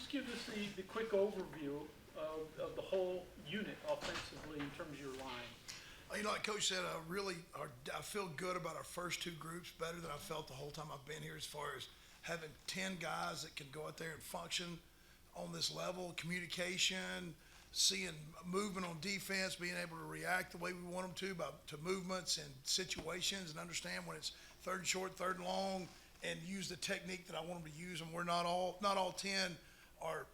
just give us the quick overview of the whole unit offensively in terms of your line. Like Coach said, I feel good about our first two groups, better than I felt the whole time I've been here, as far as having 10 guys that can go out there and function on this level, communication, seeing movement on defense, being able to react the way we want them to movements and situations, and understand when it's third and short, third and long, and use the technique that I want them to use. And we're not all 10 are,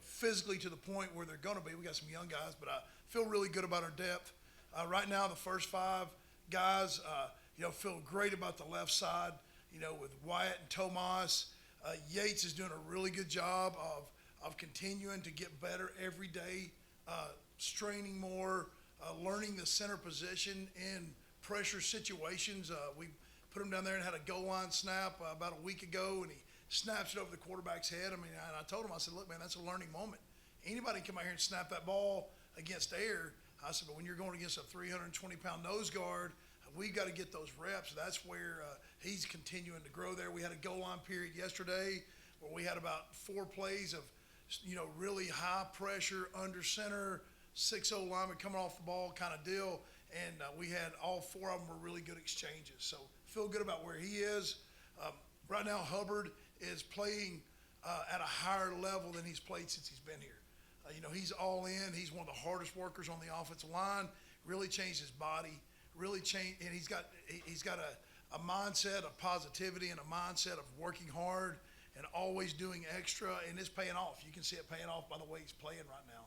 physically to the point where they're going to be. We got some young guys, but I feel really good about our depth. Right now, the first five guys, feel great about the left side, with Wyatt and Tomas. Yates is doing a really good job of continuing to get better every day, straining more, learning the center position in pressure situations. We put him down there and had a goal line snap about a week ago, and he snaps it over the quarterback's head. And I told him, I said, look, man, that's a learning moment. Anybody can come out here and snap that ball against air. I said, but when you're going against a 320-pound nose guard, we've got to get those reps. That's where he's continuing to grow there. We had a goal line period yesterday where we had about 4 plays of, really high pressure, under center, 6-0 lineman coming off the ball kind of deal. And we had all 4 of them were really good exchanges. So feel good about where he is. Right now, Hubbard is playing at a higher level than he's played since he's been here. He's all in. He's one of the hardest workers on the offensive line. Really changed his body. Really changed, and he's got a mindset of positivity and a mindset of working hard and always doing extra, and it's paying off. You can see it paying off by the way he's playing right now.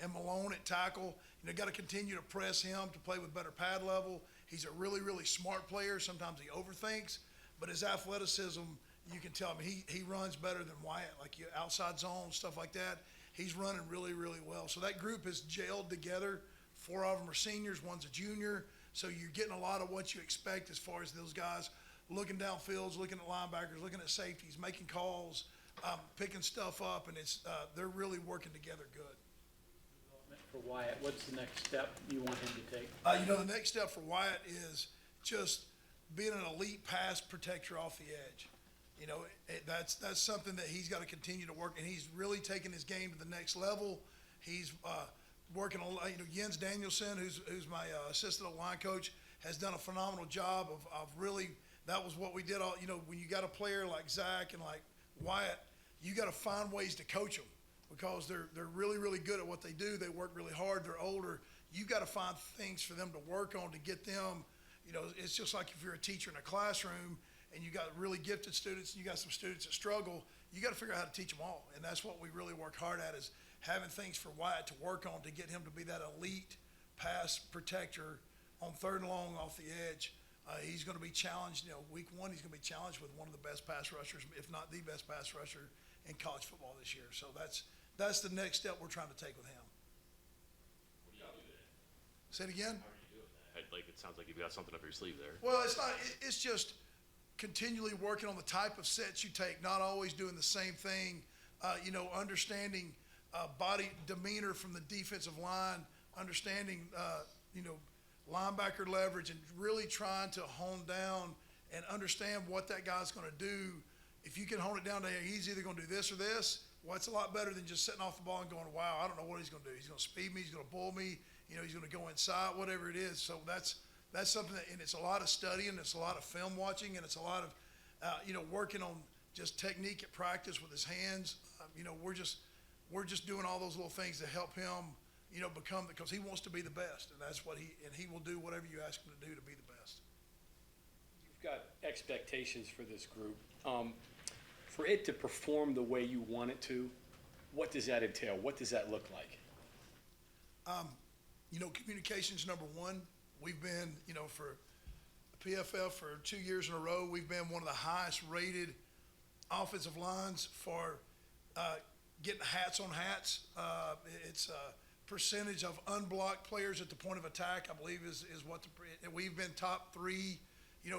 And Malone at tackle, got to continue to press him to play with better pad level. He's a really, really smart player. Sometimes he overthinks, but his athleticism, you can tell him he runs better than Wyatt, like outside zone, stuff like that. He's running really, really well. So that group has gelled together. 4 of them are seniors, one's a junior. So you're getting a lot of what you expect as far as those guys looking downfields, looking at linebackers, looking at safeties, making calls, picking stuff up, and they're really working together good. For Wyatt, what's the next step you want him to take? The next step for Wyatt is just being an elite pass protector off the edge. That's something that he's got to continue to work, and he's really taking his game to the next level. He's working on, Jens Danielson, who's my assistant line coach, has done a phenomenal job of really, that was what we did all, when you got a player like Zach and like Wyatt, you got to find ways to coach them because they're really, really good at what they do. They work really hard. They're older. You got to find things for them to work on to get them, it's just like if you're a teacher in a classroom and you got really gifted students and you got some students that struggle, you got to figure out how to teach them all. And that's what we really work hard at, is having things for Wyatt to work on to get him to be that elite pass protector on third and long off the edge. He's going to be challenged, week 1, he's going to be challenged with one of the best pass rushers, if not the best pass rusher in college football this year. So that's the next step we're trying to take with him. What do y'all do that? Say it again? How are you doing that? Like, it sounds like you've got something up your sleeve there. Well, it's not. It's just continually working on the type of sets you take, not always doing the same thing. Understanding body demeanor from the defensive line, understanding, linebacker leverage, and really trying to hone down and understand what that guy's going to do. If you can hone it down to he's either going to do this or this, well, it's a lot better than just sitting off the ball and going, wow, I don't know what he's going to do. He's going to speed me. He's going to bull me. He's going to go inside, whatever it is. So that's something that, and it's a lot of studying, it's a lot of film watching, and it's a lot of, working on just technique at practice with his hands. We're just doing all those little things to help him, become, because he wants to be the best, and that's what he will do whatever you ask him to do to be the best. You've got expectations for this group. For it to perform the way you want it to, what does that entail? What does that look like? Communication's number 1. We've been, for PFF for 2 years in a row, we've been one of the highest rated offensive lines for getting hats on hats. It's a percentage of unblocked players at the point of attack, I believe, is what we've been top 3,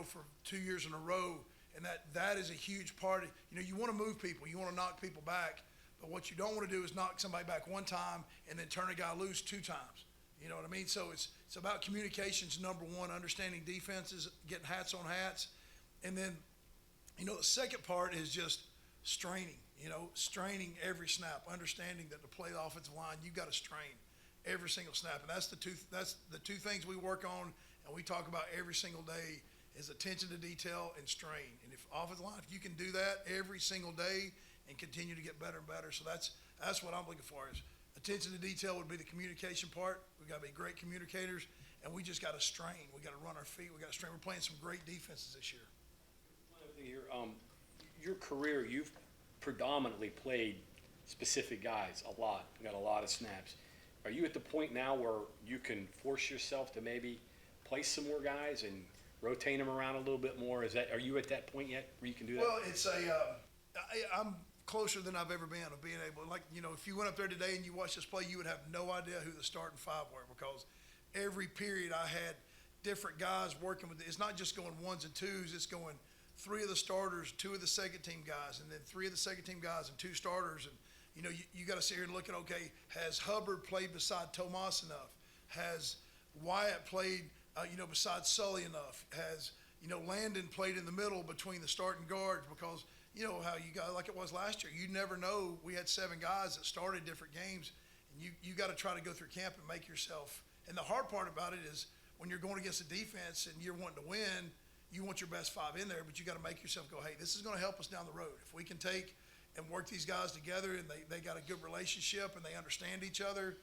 for 2 years in a row. And that is a huge part. You want to move people, you want to knock people back, but what you don't want to do is knock somebody back one time and then turn a guy loose 2 times. You know what I mean? So it's about communications, number 1, understanding defenses, getting hats on hats. And then, the second part is just straining. straining every snap, understanding that to play the offensive line, you got to strain every single snap. And that's the two things we work on and we talk about every single day is attention to detail and strain. And if offensive line, if you can do that every single day and continue to get better and better. So that's what I'm looking for is attention to detail would be the communication part. We got to be great communicators and we just got to strain. We got to run our feet. We got to strain. We're playing some great defenses this year. One other thing here, your career, you've predominantly played specific guys a lot, got a lot of snaps. Are you at the point now where you can force yourself to maybe play some more guys and rotate them around a little bit more? Are you at that point yet where you can do that? Well, I'm closer than I've ever been of being able, if you went up there today and you watched us play, you would have no idea who the starting five were because every period I had different guys working with it. It's not just going ones and twos, it's going three of the starters, two of the second team guys, and then three of the second team guys and two starters. And, you got to sit here and look at, okay, has Hubbard played beside Tomas enough? Has Wyatt played, besides Sully enough? Has, Landon played in the middle between the starting guards? Because, how you got, like it was last year, you never know. We had 7 guys that started different games, and you got to try to go through camp and make yourself. And the hard part about it is when you're going against a defense and you're wanting to win, you want your best 5 in there, but you got to make yourself go, hey, this is going to help us down the road. If we can take and work these guys together and they got a good relationship and they understand each other,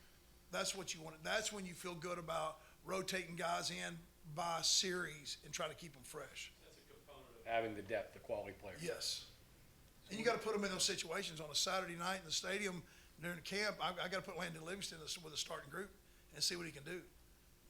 that's what you want. That's when you feel good about rotating guys in by series and try to keep them fresh. That's a component of having the depth, the quality players. Yes. And you got to put them in those situations on a Saturday night in the stadium during camp. I got to put Landon Livingston with a starting group and see what he can do.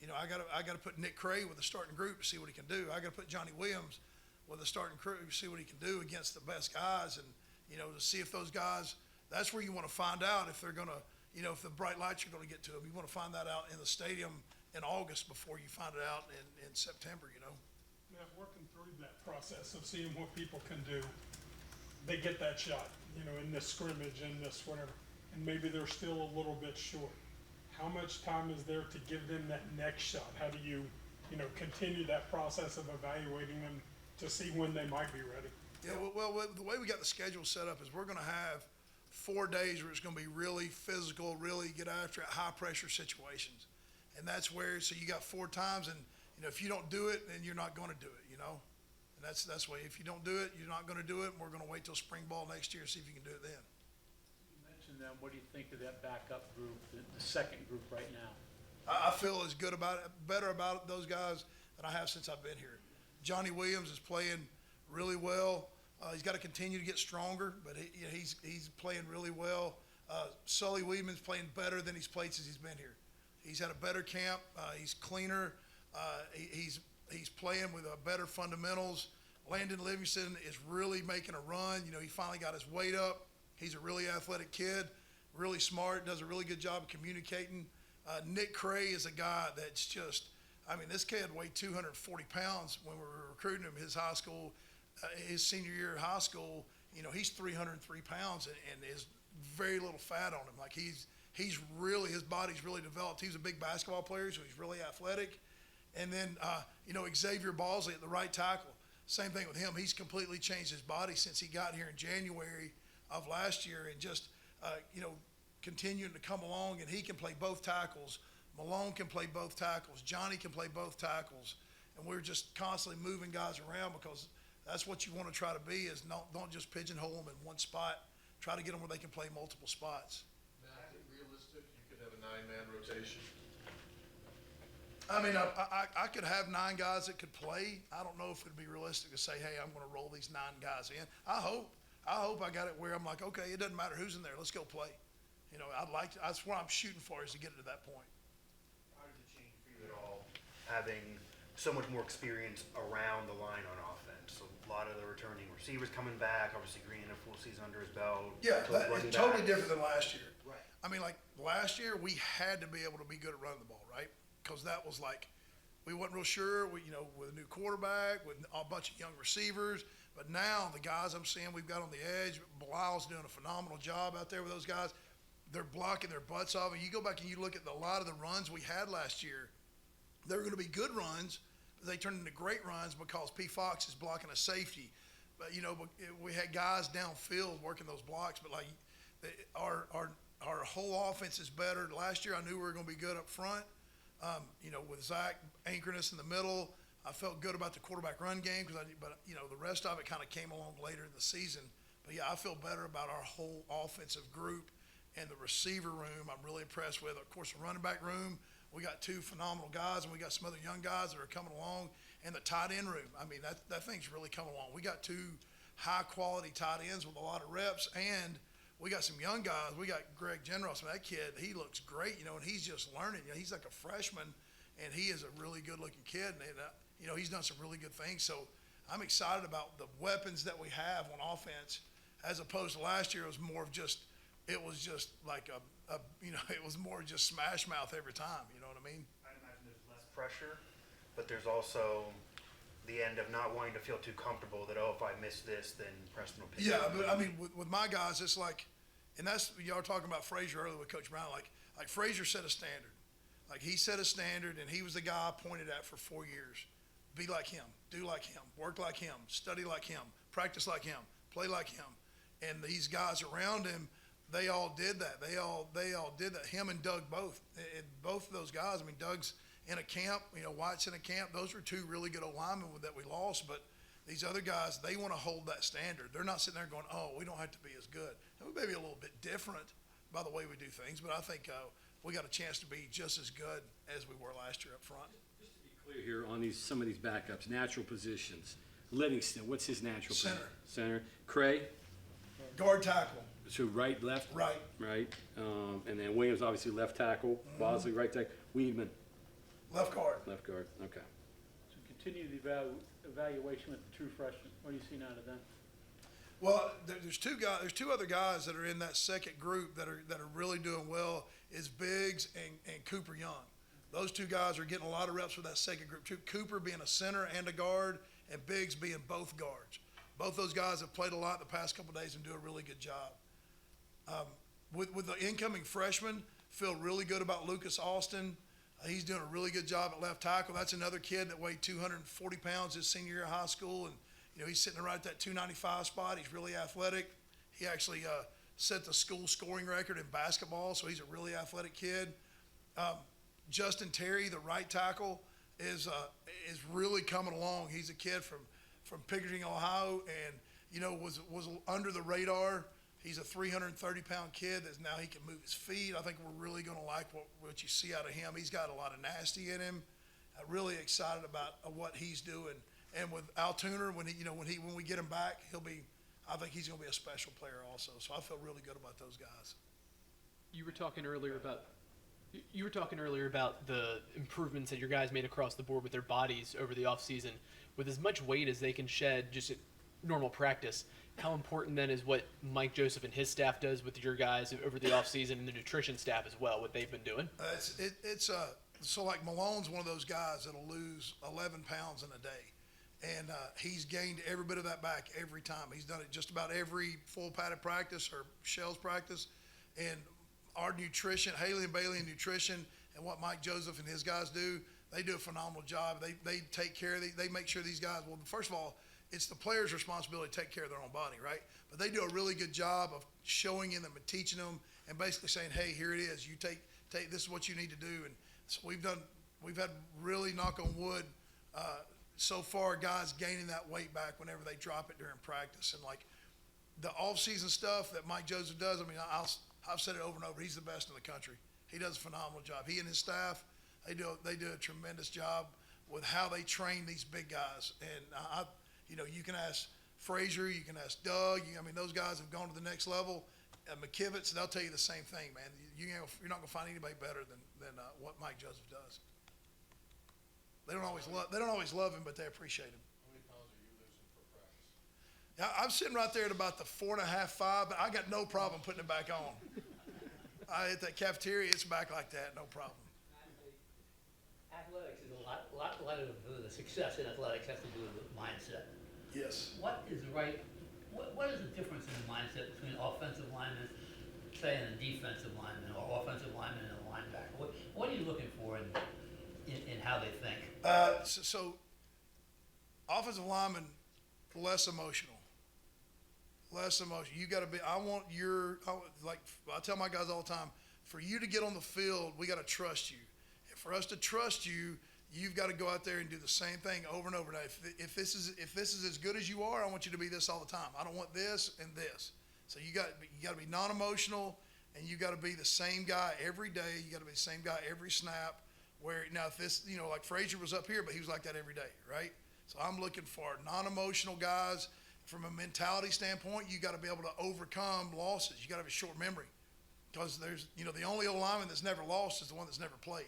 I got to put Nick Cray with a starting group to see what he can do. I got to put Johnny Williams with a starting crew to see what he can do against the best guys, and to see if those guys. That's where you want to find out if they're going to, if the bright lights are going to get to them. You want to find that out in the stadium in August before you find it out in September. Now, working through that process of seeing what people can do, they get that shot, in this scrimmage, in this whatever, and maybe they're still a little bit short. How much time is there to give them that next shot? How do you, continue that process of evaluating them to see when they might be ready? Yeah, well, the way we got the schedule set up is we're going to have 4 days where it's going to be really physical, really get after it, high pressure situations. And that's where, so you got 4 times, and, if you don't do it, then you're not going to do it, And that's why if you don't do it, you're not going to do it, and we're going to wait till spring ball next year and see if you can do it then. You mentioned them, what do you think of that backup group, the second group right now? I feel as good about it, better about those guys than I have since I've been here. Johnny Williams is playing really well. He's got to continue to get stronger, but he's playing really well. Sully Weedman's playing better than he's played since he's been here. He's had a better camp. He's cleaner. He's playing with better fundamentals. Landon Livingston is really making a run. He finally got his weight up. He's a really athletic kid, really smart, does a really good job of communicating. Nick Cray is a guy that's just, this kid weighed 240 pounds when we were recruiting him his high school, his senior year of high school. He's 303 pounds and is very little fat on him. Like he's really, his body's really developed. He's a big basketball player, so he's really athletic. And then, Xavier Balsley at the right tackle. Same thing with him. He's completely changed his body since he got here in January of last year and just, continuing to come along, and he can play both tackles. Malone can play both tackles. Johnny can play both tackles. And we're just constantly moving guys around because that's what you want to try to be is don't just pigeonhole them in one spot. Try to get them where they can play multiple spots. Matt, is it realistic you could have a 9-man rotation? I could have 9 guys that could play. I don't know if it'd be realistic to say, hey, I'm going to roll these 9 guys in. I hope I got it where I'm like, okay, it doesn't matter who's in there. Let's go play. That's what I'm shooting for is to get it to that point. How does it change for you at all, having so much more experience around the line on offense? So a lot of the returning receivers coming back, obviously Green a full season under his belt. Yeah, it's totally different than last year. Right. Like last year, we had to be able to be good at running the ball, right? Because that was like, we wasn't real sure, with a new quarterback, with a bunch of young receivers. But now the guys I'm seeing we've got on the edge, Bilal's doing a phenomenal job out there with those guys. They're blocking their butts off. And you go back and you look at a lot of the runs we had last year, they were going to be good runs, but they turned into great runs because P. Fox is blocking a safety. but, we had guys downfield working those blocks, but like, our whole offense is better. Last year, I knew we were gonna be good up front, with Zach anchoring us in the middle. I felt good about the quarterback run game, but the rest of it kind of came along later in the season. But yeah, I feel better about our whole offensive group and the receiver room. I'm really impressed with. Of course, the running back room, we got two phenomenal guys, and we got some other young guys that are coming along. And the tight end room, I mean, that thing's really coming along. We got two high-quality tight ends with a lot of reps, and we got some young guys. We got Greg Generos, and that kid, he looks great, and he's just learning. He's like a freshman, and he is a really good-looking kid, and he's done some really good things. So I'm excited about the weapons that we have on offense, as opposed to last year. It was more just like it was more just smash mouth every time. You know what I mean? I imagine there's less pressure, but there's also the end of not wanting to feel too comfortable that, if I miss this, then Preston will pick it Yeah, up. but I mean, with my guys, it's like, and that's, y'all were talking about Frazier earlier with Coach Brown. Like Frazier set a standard. Like, he set a standard, and he was the guy I pointed at for 4 years. Be like him, do like him, work like him, study like him, practice like him, play like him. And these guys around him, they all did that. They all did that. Him and Doug both. And both of those guys, I mean, Doug's in a camp, White's in a camp. Those were two really good linemen that we lost, but these other guys, they want to hold that standard. They're not sitting there going, we don't have to be as good. And we may be a little bit different by the way we do things, but I think we got a chance to be just as good as we were last year up front. Just to be clear here on some of these backups, natural positions. Livingston, what's his natural position? Center. Cray, Guard tackle. so right, left? Right. Right. And then Williams, obviously left tackle. Bosley, right tackle. Weedman, Left guard. left guard. Okay. So continue the evaluation with the true freshmen. What do you see out of them? Well, there's two guys. There's two other guys that are in that second group that are really doing well. Is Biggs and Cooper Young. Those two guys are getting a lot of reps with that second group too. Cooper being a center and a guard, and Biggs being both guards. Both those guys have played a lot the past couple of days and do a really good job. With the incoming freshmen, feel really good about Lucas Austin. He's doing a really good job at left tackle. That's another kid that weighed 240 pounds his senior year of high school, and he's sitting right at that 295 spot. He's really athletic. He actually set the school scoring record in basketball, so he's a really athletic kid. Justin Terry, the right tackle, is really coming along. He's a kid from Pickering, Ohio, and was under the radar. He's a 330-pound kid that now he can move his feet. I think we're really going to like what you see out of him. He's got a lot of nasty in him. Really excited about what he's doing. And with Altuner, when we get him back, I think he's going to be a special player also. So I feel really good about those guys. You were talking earlier about the improvements that your guys made across the board with their bodies over the offseason. With as much weight as they can shed just at normal practice, how important then is what Mike Joseph and his staff does with your guys over the offseason, and the nutrition staff as well, what they've been doing? So like Malone's one of those guys that'll lose 11 pounds in a day. And he's gained every bit of that back every time. He's done it just about every full padded practice or shells practice. And our nutrition, Haley and Bailey in nutrition, and what Mike Joseph and his guys do, they do a phenomenal job. They take care of they make sure these guys, well, first of all, it's the player's responsibility to take care of their own body, right? But they do a really good job of showing them and teaching them and basically saying, hey, here it is. You take this is what you need to do. And so we've had really, knock on wood, so far, guys gaining that weight back whenever they drop it during practice. And like the off-season stuff that Mike Joseph does, I mean, I've said it over and over. He's the best in the country. He does a phenomenal job. He and his staff, they do a tremendous job with how they train these big guys. And you can ask Frazier, you can ask Doug. Those guys have gone to the next level. McKivitz, they'll tell you the same thing, man. You're not going to find anybody better than what Mike Joseph does. They don't always love him, but they appreciate him. How many pounds are you losing per practice? Yeah, I'm sitting right there at about the 4.5, 5, but I got no problem putting it back on. At that cafeteria, it's back like that, no problem. Athletics is a lot of the success in athletics has to do with mindset. Yes. What is the difference in the mindset between offensive linemen, say, and a defensive lineman, or offensive lineman and a linebacker? What are you looking for in how they think? So offensive linemen, less emotional. Less emotion. You got to be. Like I tell my guys all the time. For you to get on the field, we got to trust you. And for us to trust you, you've got to go out there and do the same thing over and over. Now, if this is as good as you are, I want you to be this all the time. I don't want this and this. So you got to be non-emotional, and you got to be the same guy every day. You got to be the same guy every snap. Where now, if this, like Frazier was up here, but he was like that every day, right? So I'm looking for non-emotional guys. From a mentality standpoint, you got to be able to overcome losses. You got to have a short memory, because there's, the only old lineman that's never lost is the one that's never played.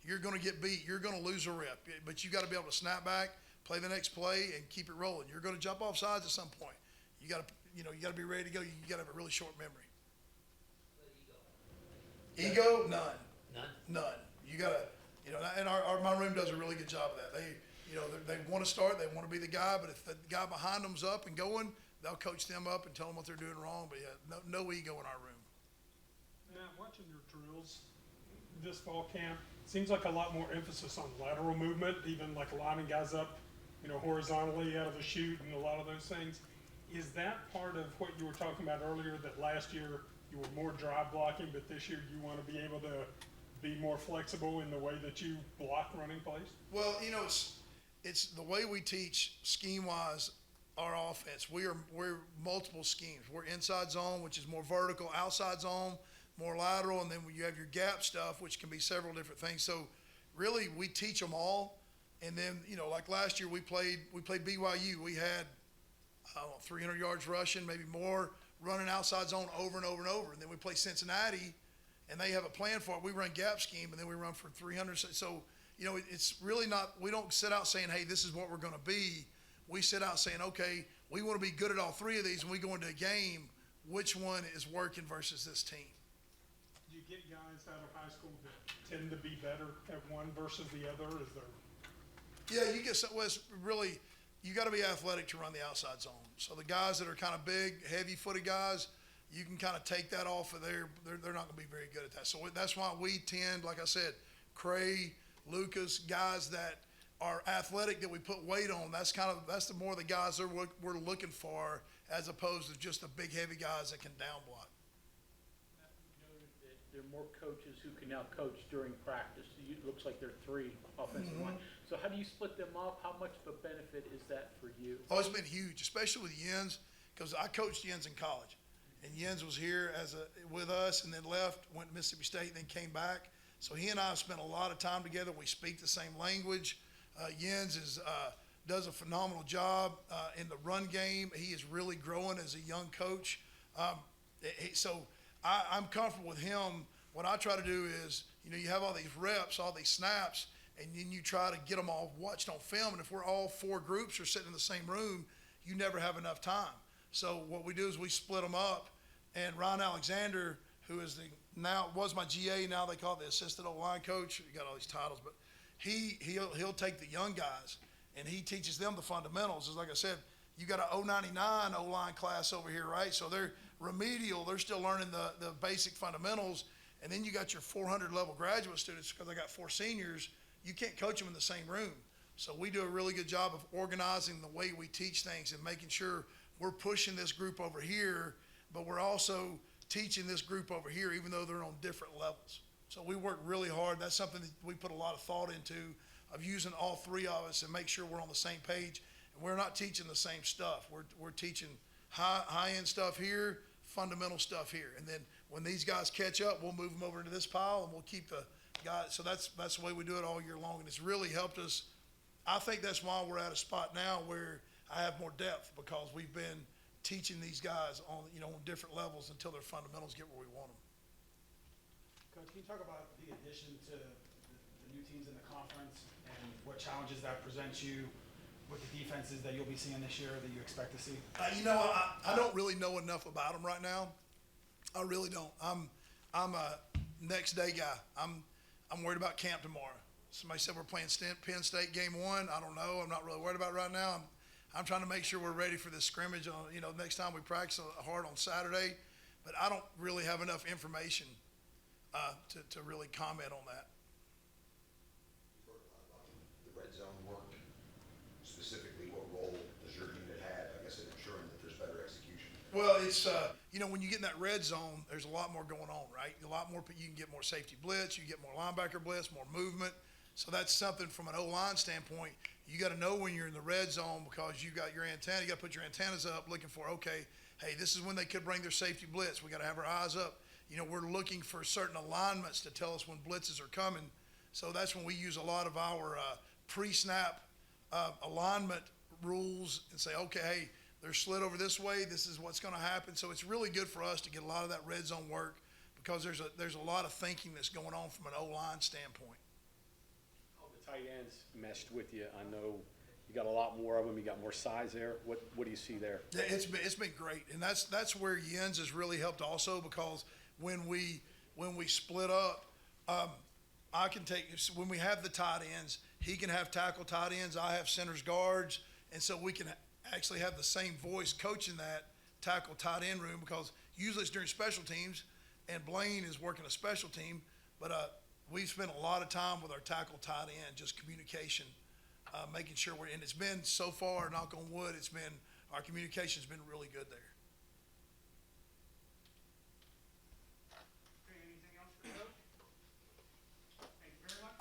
You're going to get beat. You're going to lose a rep, but you got to be able to snap back, play the next play, and keep it rolling. You're going to jump off sides at some point. You got to, you got to be ready to go. You got to have a really short memory. Ego, none. None. You got to, and my room does a really good job of that. They want to start, they want to be the guy, but if the guy behind them's up and going, they'll coach them up and tell them what they're doing wrong. But yeah, no ego in our room. Now, watching your drills this fall camp, seems like a lot more emphasis on lateral movement, even like lining guys up, horizontally out of the chute and a lot of those things. Is that part of what you were talking about earlier, that last year you were more drive blocking, but this year you want to be able to be more flexible in the way that you block running plays? Well, it's the way we teach scheme-wise our offense. We're multiple schemes. We're inside zone, which is more vertical, outside zone, more lateral, and then you have your gap stuff, which can be several different things. So really, we teach them all. And then, like last year, we played BYU. We had, 300 yards rushing, maybe more, running outside zone over and over and over. And then we play Cincinnati, and they have a plan for it. We run gap scheme, and then we run for 300. So, it's really not, we don't sit out saying, hey, this is what we're going to be. We sit out saying, okay, we want to be good at all three of these. When we go into a game, which one is working versus this team? Do you get guys out of high school that tend to be better at one versus the other? Is there? Yeah, you get some. Well, it's really, you got to be athletic to run the outside zone. So the guys that are kind of big, heavy-footed guys, you can kind of take that off of there. They're not going to be very good at that. So that's why we tend, like I said, Cray, Lucas, guys that are athletic that we put weight on. That's the more the guys that we're looking for, as opposed to just the big, heavy guys that can down block. You noted that there are more coaches who can now coach during practice. It looks like there are 3 offensive line. So how do you split them up? How much of a benefit is that for you? Oh, it's been huge, especially with Jens, because I coached Jens in college. And Jens was here with us and then left, went to Mississippi State, and then came back. So he and I have spent a lot of time together. We speak the same language. Jens does a phenomenal job in the run game. He is really growing as a young coach. So I'm comfortable with him. What I try to do is, you have all these reps, all these snaps, and then you try to get them all watched on film. And if we're all 4 groups are sitting in the same room, you never have enough time. So what we do is we split them up. And Ron Alexander, who is was my GA, now they call it the assistant O-line coach. You got all these titles, but he'll take the young guys and he teaches them the fundamentals. It's like I said, you got a 099 O-line class over here, right? So they're remedial. They're still learning the basic fundamentals. And then you got your 400 level graduate students, because I got 4 seniors. You can't coach them in the same room. So we do a really good job of organizing the way we teach things and making sure we're pushing this group over here, but we're also teaching this group over here, even though they're on different levels. So we work really hard. That's something that we put a lot of thought into, of using all 3 of us and make sure we're on the same page. And we're not teaching the same stuff. We're teaching high-end stuff here, fundamental stuff here. And then when these guys catch up, we'll move them over into this pile and we'll keep the guys. So that's the way we do it all year long. And it's really helped us. I think that's why we're at a spot now where I have more depth, because we've been teaching these guys on different levels until their fundamentals get where we want them. Coach, can you talk about the addition to the new teams in the conference and what challenges that presents you with the defenses that you'll be seeing this year that you expect to see? I don't really know enough about them right now. I really don't. I'm a next day guy. I'm worried about camp tomorrow. Somebody said we're playing Penn State game 1. I don't know. I'm not really worried about it right now. I'm trying to make sure we're ready for this scrimmage on, next time we practice hard on Saturday. But I don't really have enough information to really comment on that. You've heard a lot about the red zone work. Specifically, what role does your unit have, I guess, in ensuring that there's better execution? Well, it's, when you get in that red zone, there's a lot more going on, right? A lot more, you can get more safety blitz, you get more linebacker blitz, more movement. So that's something from an O-line standpoint. You got to know when you're in the red zone because you got your antenna, you got to put your antennas up looking for, okay, hey, this is when they could bring their safety blitz. We got to have our eyes up. We're looking for certain alignments to tell us when blitzes are coming. So that's when we use a lot of our pre-snap alignment rules and say, okay, hey, they're slid over this way. This is what's going to happen. So it's really good for us to get a lot of that red zone work because there's a lot of thinking that's going on from an O-line standpoint. How have the tight ends meshed with you? I know you got a lot more of them. You got more size there. What do you see there? Yeah, it's been great, and that's where Jens has really helped also because when we split up, I can take when we have the tight ends, he can have tackle tight ends, I have centers guards, and so we can actually have the same voice coaching that tackle tight end room because usually it's during special teams, and Blaine is working a special team, but we've spent a lot of time with our tackle tight end, just communication, making sure and it's been so far, knock on wood, our communication's been really good there.